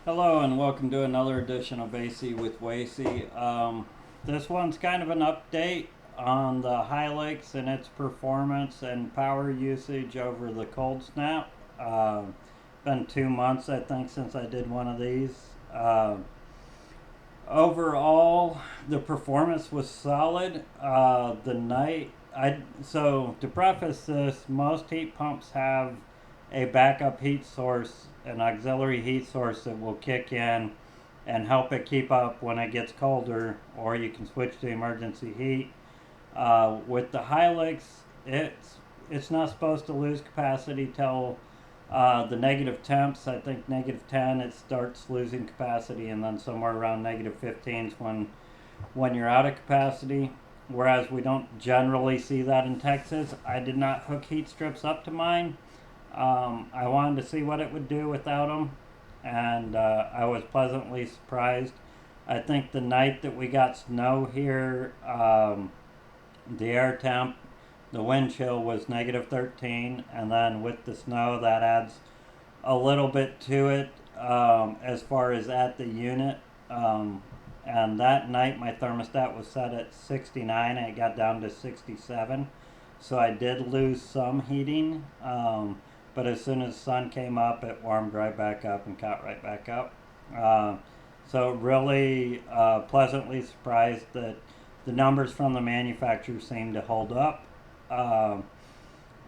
Hello and welcome to another edition of AC with Wacy. This one's kind of an update on the Hylex and its performance and power usage over the cold snap. Been 2 months, I think, since I did one of these. Overall, the performance was solid. The night I so to preface this, most heat pumps have a backup heat source, an auxiliary heat source that will kick in and help it keep up when it gets colder, or you can switch to emergency heat. With the Hilux, it's not supposed to lose capacity till the negative temps. I think negative 10 it starts losing capacity, and then somewhere around negative 15 is when you're out of capacity. Whereas we don't generally see that in Texas. I did not hook heat strips up to mine. I wanted to see what it would do without them, and I was pleasantly surprised. I think the night that we got snow here, the air temp, the wind chill was negative 13, and then with the snow, that adds a little bit to it as far as at the unit. And that night, my thermostat was set at 69, and it got down to 67. So I did lose some heating. But as soon as the sun came up, it warmed right back up and caught right back up. Uh, so really pleasantly surprised that the numbers from the manufacturer seem to hold up. Uh,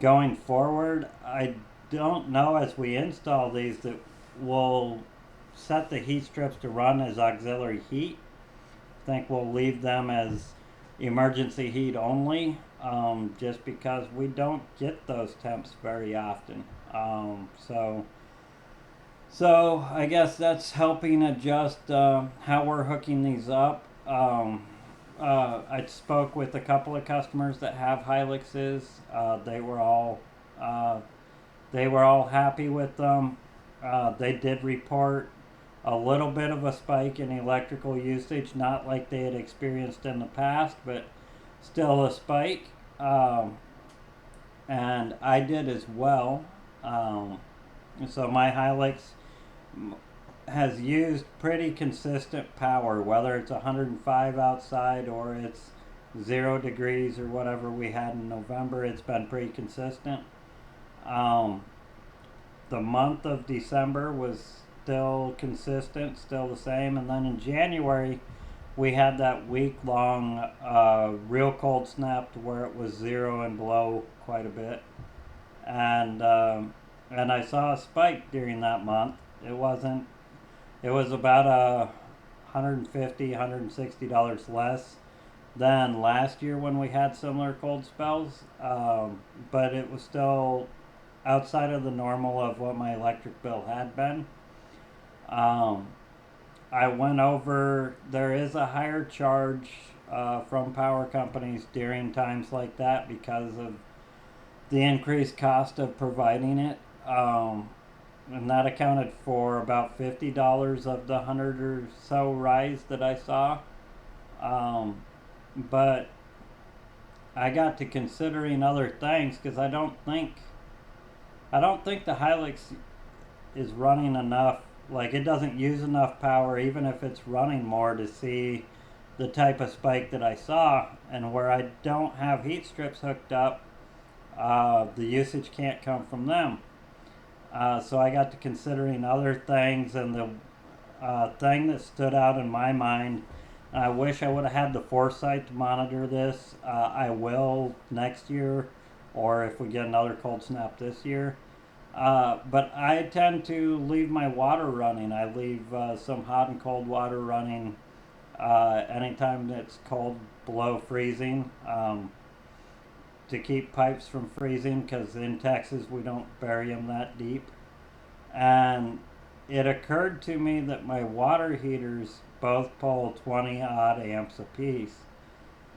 Going forward, I don't know as we install these that we'll set the heat strips to run as auxiliary heat. I think we'll leave them as emergency heat only, just because we don't get those temps very often. So I guess that's helping adjust how we're hooking these up. I spoke with a couple of customers that have Hilexes. Uh, they were all happy with them. They did report a little bit of a spike in electrical usage, not like they had experienced in the past, but still a spike. Um, and I did as well. Um, so my Hilux has used pretty consistent power, whether it's 105 outside or it's 0 degrees or whatever we had in November. It's been pretty consistent. Um, the month of December was still consistent, still the same, and then in January we had that week long real cold snap to where it was 0 and below quite a bit, and and I saw a spike during that month. It wasn't. It was about $150, $160 less than last year when we had similar cold spells, but it was still outside of the normal of what my electric bill had been. Um, I went over. There is a higher charge from power companies during times like that because of the increased cost of providing it. And that accounted for about $50 of the 100 or so rise that I saw. But I got to considering other things because I don't think the Hilux is running enough. Like it doesn't use enough power, even if it's running more, to see the type of spike that I saw. And where I don't have heat strips hooked up, the usage can't come from them. So I got to considering other things, and the thing that stood out in my mind, and I wish I would have had the foresight to monitor this. I will next year, or if we get another cold snap this year. But I tend to leave my water running. I leave some hot and cold water running anytime it's cold below freezing, to keep pipes from freezing, because in Texas we don't bury them that deep. And it occurred to me that my water heaters both pull 20 odd amps apiece.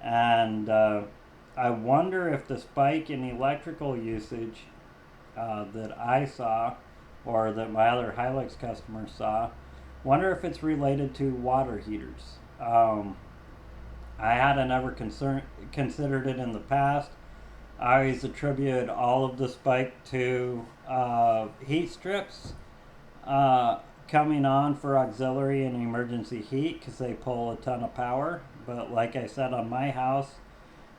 And I wonder if the spike in electrical usage that I saw, or that my other Hilux customers saw, wonder if it's related to water heaters. I hadn't ever considered it in the past. I always attributed all of the spike to heat strips, because coming on for auxiliary and emergency heat because they pull a ton of power. But like I said, on my house,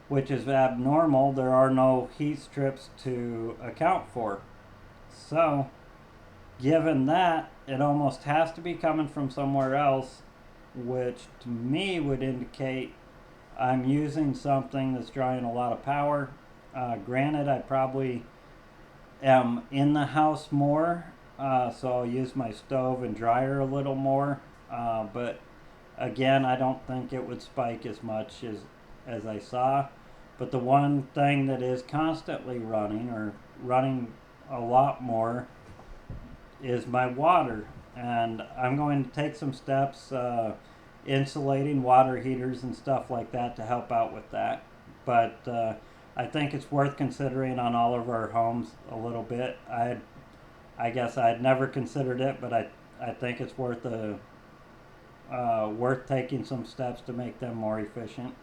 which is abnormal, there are no heat strips to account for. So, given that, it almost has to be coming from somewhere else, which to me would indicate I'm using something that's drawing a lot of power. Granted, I probably am in the house more, so I'll use my stove and dryer a little more. But again, I don't think it would spike as much as I saw. But the one thing that is constantly running, or running a lot more, is my water. And I'm going to take some steps, insulating water heaters and stuff like that to help out with that. But I think it's worth considering on all of our homes a little bit. I guess I'd never considered it, but I think it's worth taking some steps to make them more efficient.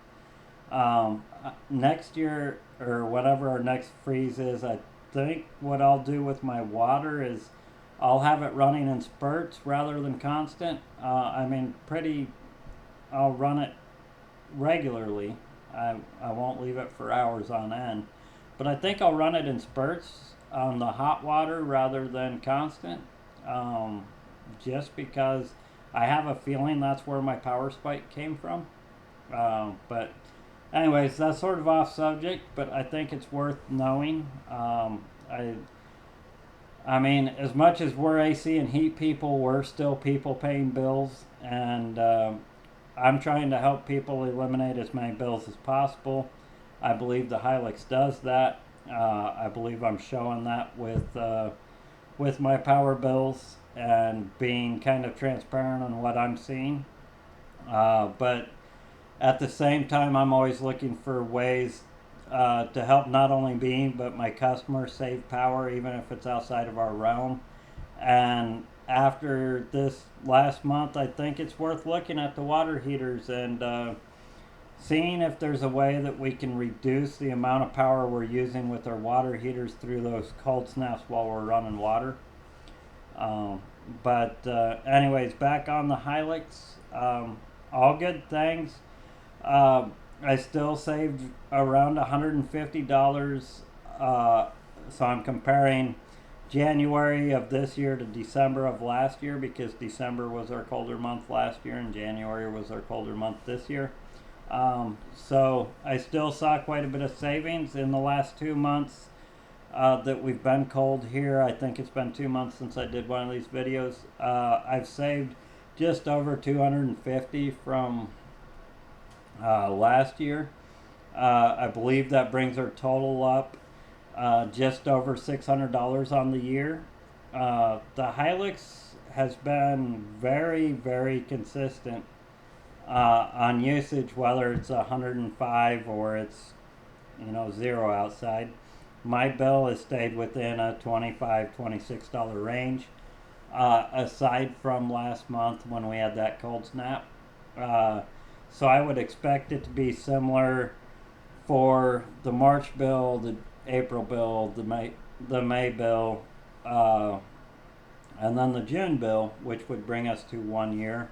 Next year, or whatever our next freeze is, I think what I'll do with my water is I'll have it running in spurts rather than constant. I'll run it regularly. I won't leave it for hours on end. But I think I'll run it in spurts on the hot water rather than constant. Just because I have a feeling that's where my power spike came from. But anyways, that's sort of off subject, but I think it's worth knowing. I mean, as much as we're AC and heat people, we're still people paying bills, and I'm trying to help people eliminate as many bills as possible. I believe the Hylex does that. I believe I'm showing that with my power bills and being kind of transparent on what I'm seeing. But at the same time, I'm always looking for ways to help not only me but my customers save power, even if it's outside of our realm. And after this last month, I think it's worth looking at the water heaters and seeing if there's a way that we can reduce the amount of power we're using with our water heaters through those cold snaps while we're running water. Anyways, back on the Hylex, all good things. I still saved around $150. So I'm comparing January of this year to December of last year, because December was our colder month last year and January was our colder month this year. So I still saw quite a bit of savings in the last 2 months that we've been cold here. I think it's been 2 months since I did one of these videos. I've saved just over $250 from last year. I believe that brings our total up just over $600 on the year. The Hylex has been very, very consistent on usage, whether it's 105 or it's 0 outside. My bill has stayed within a $25, $26 range, aside from last month when we had that cold snap. So I would expect it to be similar for the March bill, the April bill, the May bill, and then the June bill, which would bring us to 1 year.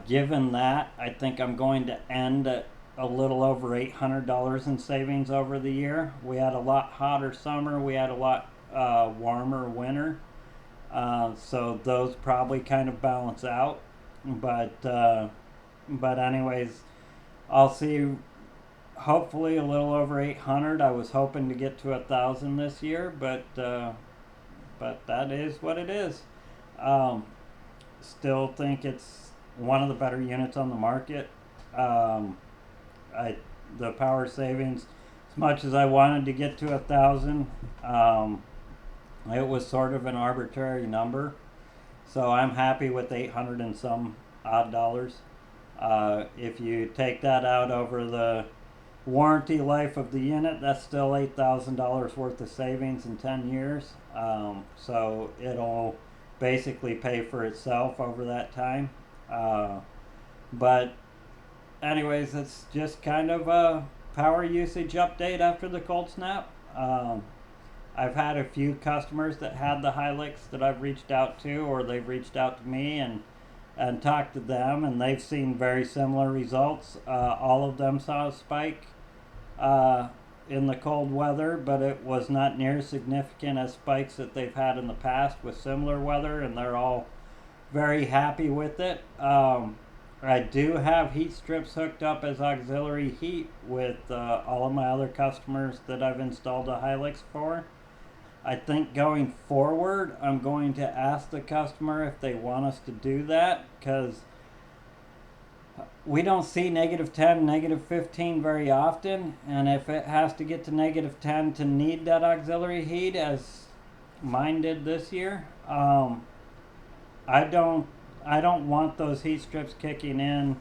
Given that, I think I'm going to end at a little over $800 in savings over the year. We had a lot hotter summer. We had a lot warmer winter. So those probably kind of balance out. But anyways, I'll see hopefully a little over 800. I was hoping to get to 1,000 this year, but that is what it is. Still think it's one of the better units on the market. The power savings, as much as I wanted to get to 1,000, it was sort of an arbitrary number. So I'm happy with 800 and some odd dollars. If you take that out over the warranty life of the unit, that's still $8,000 worth of savings in 10 years. So it'll basically pay for itself over that time. But anyways, it's just kind of a power usage update after the cold snap. I've had a few customers that had the Hylex that I've reached out to, or they've reached out to me and talked to them, and they've seen very similar results. All of them saw a spike uh, in the cold weather, but it was not near as significant as spikes that they've had in the past with similar weather, and they're all very happy with it. I do have heat strips hooked up as auxiliary heat with all of my other customers that I've installed a Hylex for. I think going forward, I'm going to ask the customer if they want us to do that, because we don't see -10, -15 very often, and if it has to get to -10 to need that auxiliary heat, as mine did this year, I don't I don't want those heat strips kicking in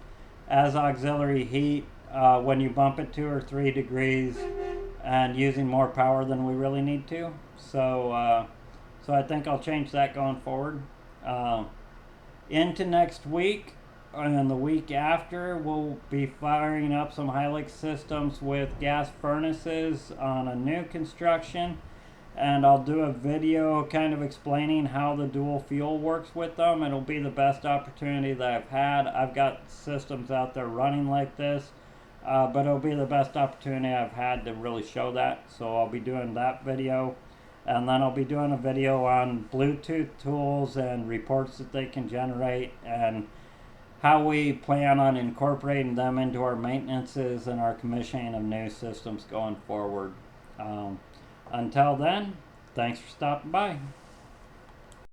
as auxiliary heat when you bump it 2 or 3 degrees and using more power than we really need to. So I think I'll change that going forward. Into next week and the week after, we'll be firing up some Hylex systems with gas furnaces on a new construction, and I'll do a video kind of explaining how the dual fuel works with them. It'll be the best opportunity that I've had. I've got systems out there running like this, but it'll be the best opportunity I've had to really show that. So I'll be doing that video, and then I'll be doing a video on Bluetooth tools and reports that they can generate, and how we plan on incorporating them into our maintenances and our commissioning of new systems going forward. Until then, thanks for stopping by.